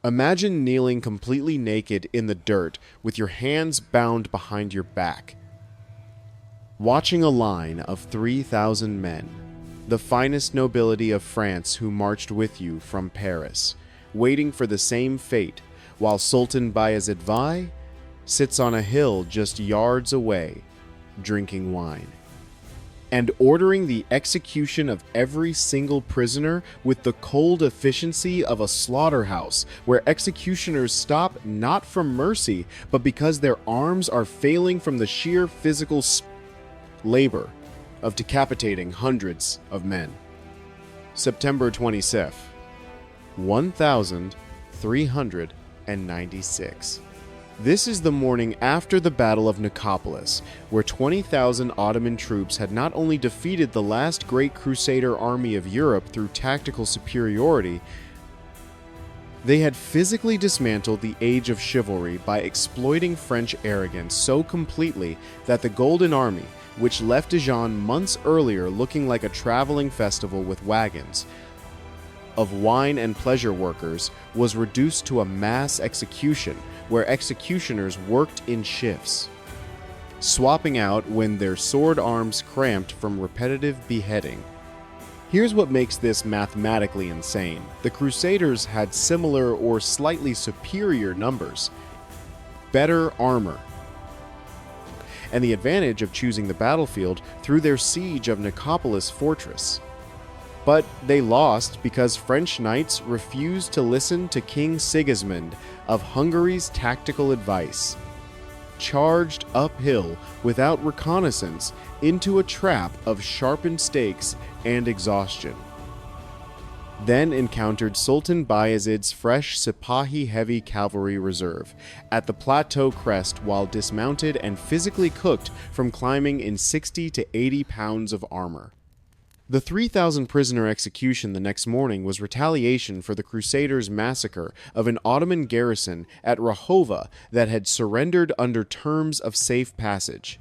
Imagine kneeling completely naked in the dirt with your hands bound behind your back, watching a line of 3,000 men, the finest nobility of France who marched with you from Paris, waiting for the same fate, while Sultan Bayezid I sits on a hill just yards away, drinking wine, and ordering the execution of every single prisoner with the cold efficiency of a slaughterhouse, where executioners stop not from mercy, but because their arms are failing from the sheer physical labor of decapitating hundreds of men. September 25th, 1396. This is the morning after the Battle of Nicopolis, where 20,000 Ottoman troops had not only defeated the last great Crusader army of Europe through tactical superiority, they had physically dismantled the Age of Chivalry by exploiting French arrogance so completely that the Golden Army, which left Dijon months earlier looking like a traveling festival with wagons of wine and pleasure workers, was reduced to a mass execution where executioners worked in shifts, swapping out when their sword arms cramped from repetitive beheading. Here's what makes this mathematically insane. The Crusaders had similar or slightly superior numbers, better armor, and the advantage of choosing the battlefield through their siege of Nicopolis fortress. But they lost because French knights refused to listen to King Sigismund of Hungary's tactical advice, charged uphill without reconnaissance into a trap of sharpened stakes and exhaustion. Then encountered Sultan Bayezid's fresh Sipahi heavy cavalry reserve at the plateau crest while dismounted and physically cooked from climbing in 60 to 80 pounds of armor. The 3,000 prisoner execution the next morning was retaliation for the Crusaders' massacre of an Ottoman garrison at Rahova that had surrendered under terms of safe passage.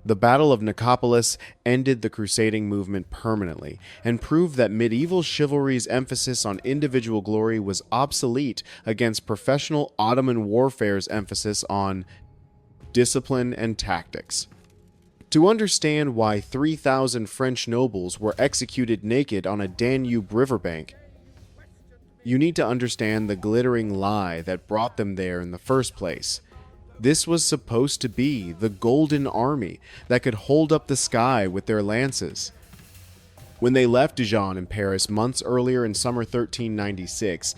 The Battle of Nicopolis ended the crusading movement permanently and proved that medieval chivalry's emphasis on individual glory was obsolete against professional Ottoman warfare's emphasis on discipline and tactics. To understand why 3,000 French nobles were executed naked on a Danube riverbank, you need to understand the glittering lie that brought them there in the first place. This was supposed to be the Golden Army that could hold up the sky with their lances. When they left Dijon in Paris months earlier in summer 1396,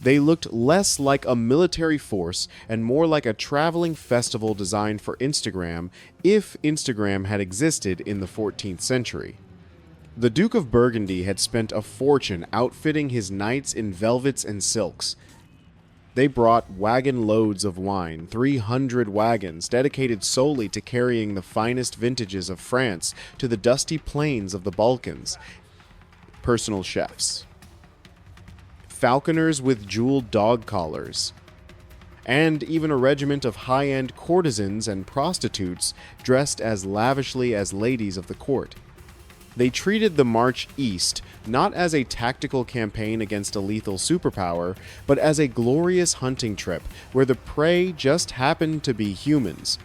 they looked less like a military force and more like a traveling festival designed for Instagram, if Instagram had existed in the 14th century. The Duke of Burgundy had spent a fortune outfitting his knights in velvets and silks. They brought wagon loads of wine, 300 wagons dedicated solely to carrying the finest vintages of France to the dusty plains of the Balkans, personal chefs, falconers with jeweled dog collars, and even a regiment of high-end courtesans and prostitutes dressed as lavishly as ladies of the court. They treated the march east not as a tactical campaign against a lethal superpower, but as a glorious hunting trip where the prey just happened to be humans.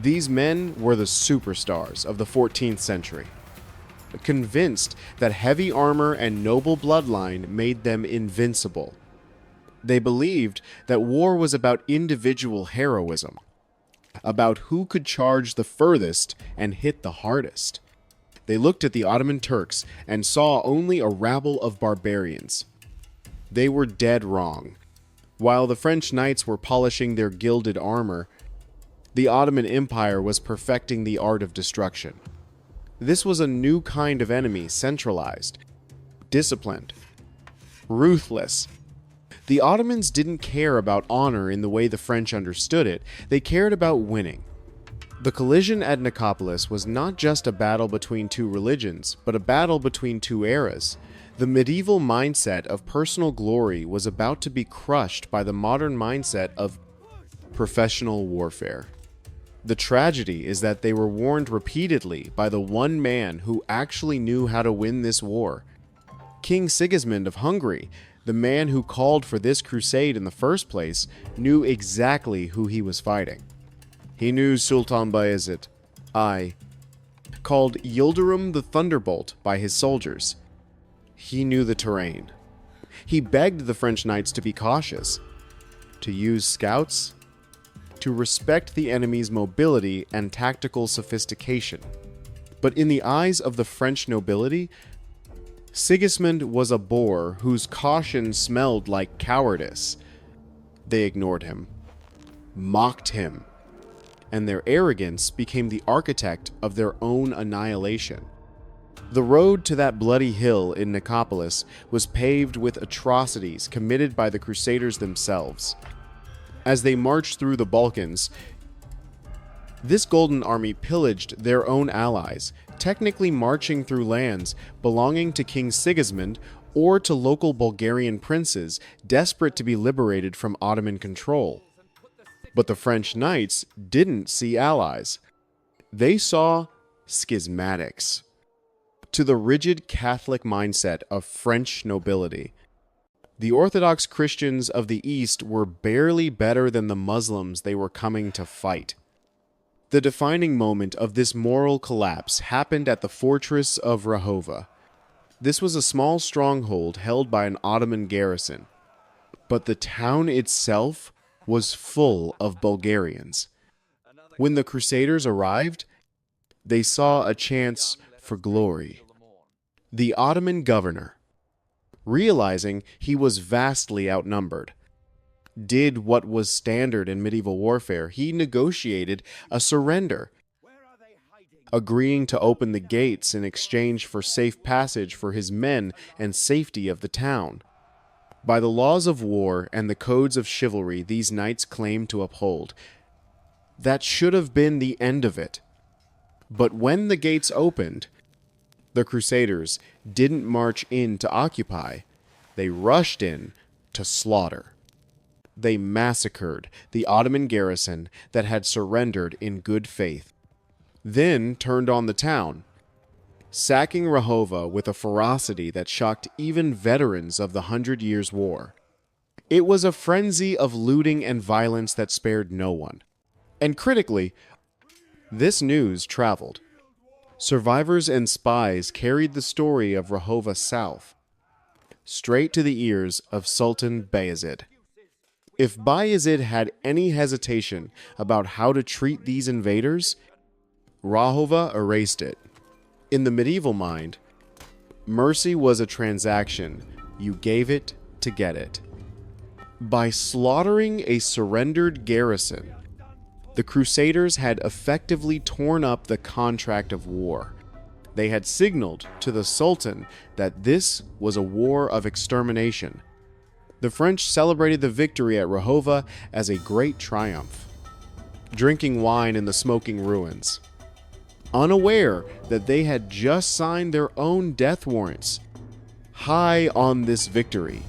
These men were the superstars of the 14th century, convinced that heavy armor and noble bloodline made them invincible. They believed that war was about individual heroism, about who could charge the furthest and hit the hardest. They looked at the Ottoman Turks and saw only a rabble of barbarians. They were dead wrong. While the French knights were polishing their gilded armor, the Ottoman Empire was perfecting the art of destruction. This was a new kind of enemy, centralized, disciplined, ruthless. The Ottomans didn't care about honor in the way the French understood it. They cared about winning. The collision at Nicopolis was not just a battle between two religions, but a battle between two eras. The medieval mindset of personal glory was about to be crushed by the modern mindset of professional warfare. The tragedy is that they were warned repeatedly by the one man who actually knew how to win this war. King Sigismund of Hungary, the man who called for this crusade in the first place, knew exactly who he was fighting. He knew Sultan Bayezid I, called Yildirim the Thunderbolt by his soldiers. He knew the terrain. He begged the French knights to be cautious, to use scouts, to respect the enemy's mobility and tactical sophistication. But in the eyes of the French nobility, Sigismund was a boor whose caution smelled like cowardice. They ignored him, mocked him, and their arrogance became the architect of their own annihilation. The road to that bloody hill in Nicopolis was paved with atrocities committed by the Crusaders themselves. As they marched through the Balkans, this Golden Army pillaged their own allies, technically marching through lands belonging to King Sigismund or to local Bulgarian princes desperate to be liberated from Ottoman control. But the French knights didn't see allies. They saw schismatics. To the rigid Catholic mindset of French nobility, the Orthodox Christians of the East were barely better than the Muslims they were coming to fight. The defining moment of this moral collapse happened at the fortress of Rahova. This was a small stronghold held by an Ottoman garrison, but the town itself was full of Bulgarians. When the Crusaders arrived, they saw a chance for glory. The Ottoman governor, realizing he was vastly outnumbered, did what was standard in medieval warfare. He negotiated a surrender, agreeing to open the gates in exchange for safe passage for his men and safety of the town. By the laws of war and the codes of chivalry these knights claimed to uphold, that should have been the end of it. But when the gates opened, the Crusaders didn't march in to occupy. They rushed in to slaughter. They massacred the Ottoman garrison that had surrendered in good faith, then turned on the town, sacking Rahova with a ferocity that shocked even veterans of the 100 Years' War. It was a frenzy of looting and violence that spared no one. And critically, this news traveled. Survivors and spies carried the story of Rahova south, straight to the ears of Sultan Bayezid. If Bayezid had any hesitation about how to treat these invaders, Rahova erased it. In the medieval mind, mercy was a transaction. You gave it to get it. By slaughtering a surrendered garrison, the Crusaders had effectively torn up the contract of war. They had signaled to the Sultan that this was a war of extermination. The French celebrated the victory at Rahova as a great triumph, drinking wine in the smoking ruins, unaware that they had just signed their own death warrants. High on this victory,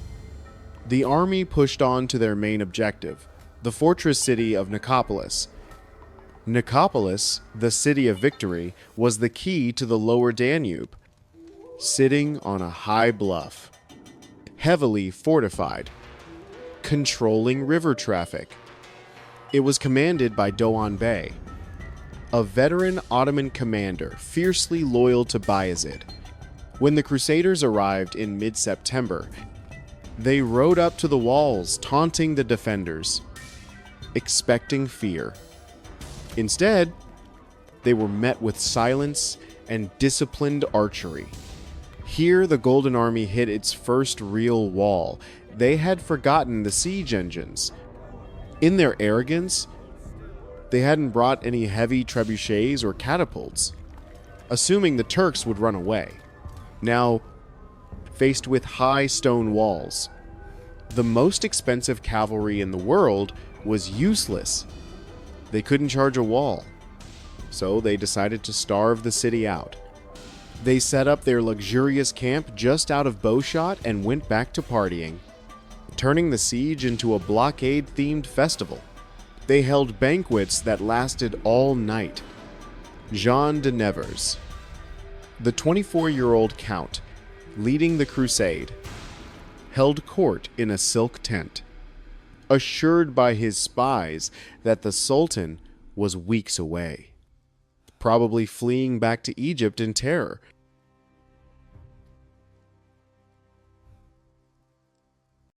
the army pushed on to their main objective, the fortress city of Nicopolis. Nicopolis, the city of victory, was the key to the lower Danube, sitting on a high bluff, heavily fortified, controlling river traffic. It was commanded by Doğan Bey, a veteran Ottoman commander fiercely loyal to Bayezid. When the Crusaders arrived in mid-September, they rode up to the walls, taunting the defenders, expecting fear. Instead, they were met with silence and disciplined archery. Here, the Golden Army hit its first real wall. They had forgotten the siege engines. In their arrogance, they hadn't brought any heavy trebuchets or catapults, assuming the Turks would run away. Now, faced with high stone walls, the most expensive cavalry in the world was useless. They couldn't charge a wall, so they decided to starve the city out. They set up their luxurious camp just out of bowshot and went back to partying, turning the siege into a blockade-themed festival. They held banquets that lasted all night. Jean de Nevers, the 24-year-old count leading the crusade, held court in a silk tent, assured by his spies that the Sultan was weeks away, probably fleeing back to Egypt in terror,